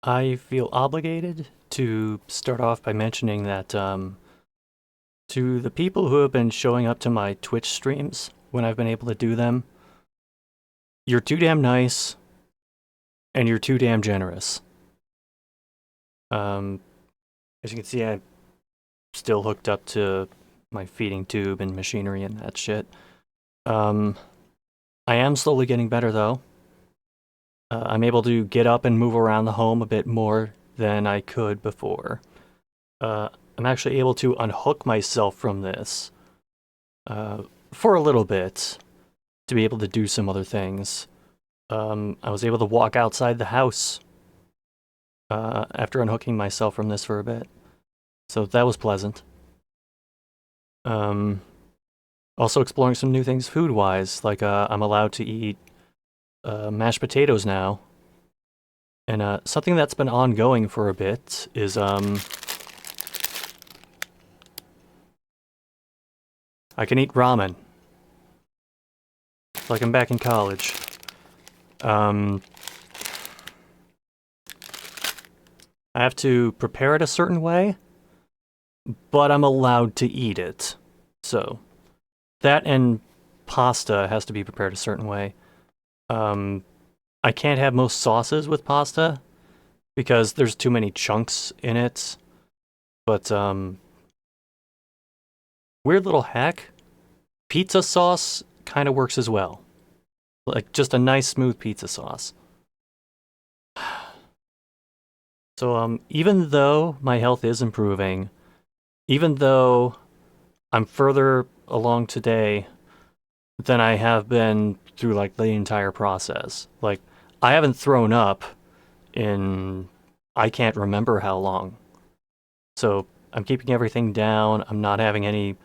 I feel obligated to start off by mentioning that to the people who have been showing up to my Twitch streams when I've been able to do them, you're too damn nice and you're too damn generous. Um, as you can see, I'm still hooked up to my feeding tube and machinery and that shit. Um, I am slowly getting better though. I'm able to get up and move around the home a bit more than I could before. Uh, I'm actually able to unhook myself from this uh, for a little bit to be able to do some other things. I was able to walk outside the house after unhooking myself from this for a bit, so that was pleasant. Um, Also exploring some new things food-wise, like I'm allowed to eat mashed potatoes now, and something that's been ongoing for a bit is I can eat ramen. It's like I'm back in college. Um, I have to prepare it a certain way, but I'm allowed to eat it. So, that and pasta has to be prepared a certain way. Um, I can't have most sauces with pasta because there's too many chunks in it. But, weird little hack, pizza sauce kind of works as well. Like, just a nice, smooth pizza sauce. So, even though my health is improving, even though I'm further along today than I have been through like the entire process. Like I haven't thrown up in I can't remember how long. So I'm keeping everything down. I'm not having any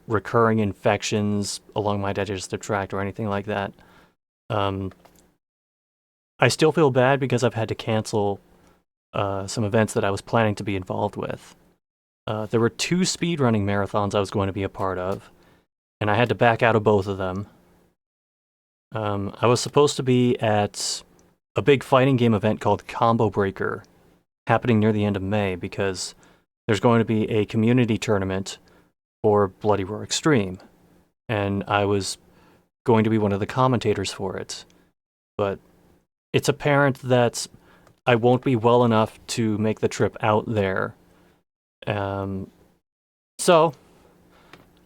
recurring infections along my digestive tract or anything like that. Um, I still feel bad because I've had to cancel some events that I was planning to be involved with. There were two speedrunning marathons I was going to be a part of, and I had to back out of both of them. I was supposed to be at a big fighting game event called Combo Breaker happening near the end of May because there's going to be a community tournament for Bloody Roar Extreme, and I was going to be one of the commentators for it. But it's apparent that I won't be well enough to make the trip out there. Um, so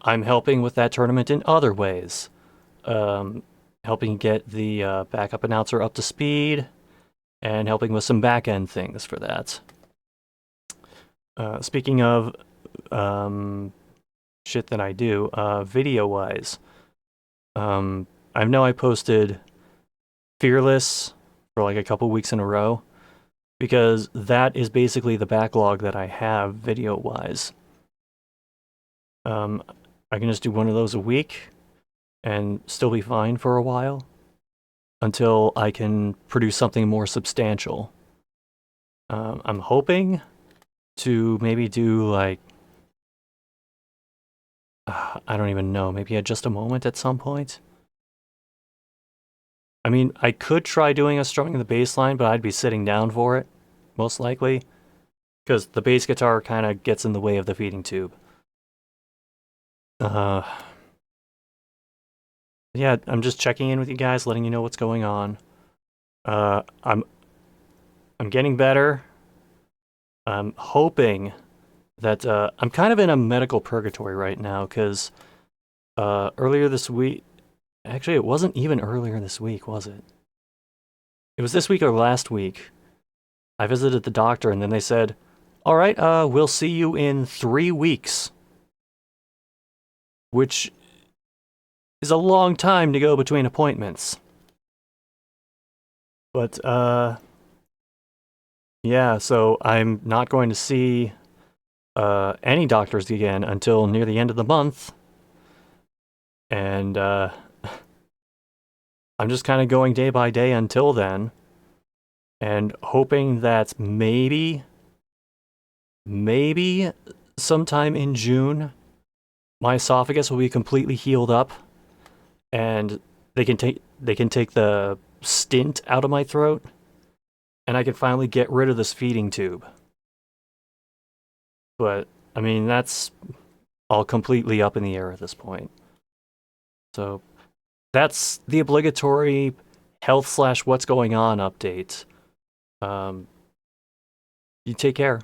I'm helping with that tournament in other ways. Um, Helping get the backup announcer up to speed, and helping with some back end things for that. Speaking of shit that I do, video wise, I know I posted Fearless for like a couple weeks in a row because that is basically the backlog that I have video wise. I can just do one of those a week and still be fine for a while until I can produce something more substantial. I'm hoping to maybe do like, I don't even know, maybe at just a moment at some point. I mean, I could try doing a strumming the bass line, but I'd be sitting down for it, most likely, because the bass guitar kind of gets in the way of the feeding tube. Uh, yeah, I'm just checking in with you guys, letting you know what's going on. I'm getting better. I'm hoping that I'm kind of in a medical purgatory right now because earlier this week, actually, it wasn't even earlier this week, was it? It was this week or last week. I visited the doctor and then they said, all right, we'll see you in 3 weeks, which is a long time to go between appointments. But, yeah, so I'm not going to see any doctors again until near the end of the month. And I'm just kind of going day by day until then and hoping that maybe sometime in June my esophagus will be completely healed up and they can take the stint out of my throat and I can finally get rid of this feeding tube. But I mean, that's all completely up in the air at this point. So that's the obligatory health slash what's going on update. You take care.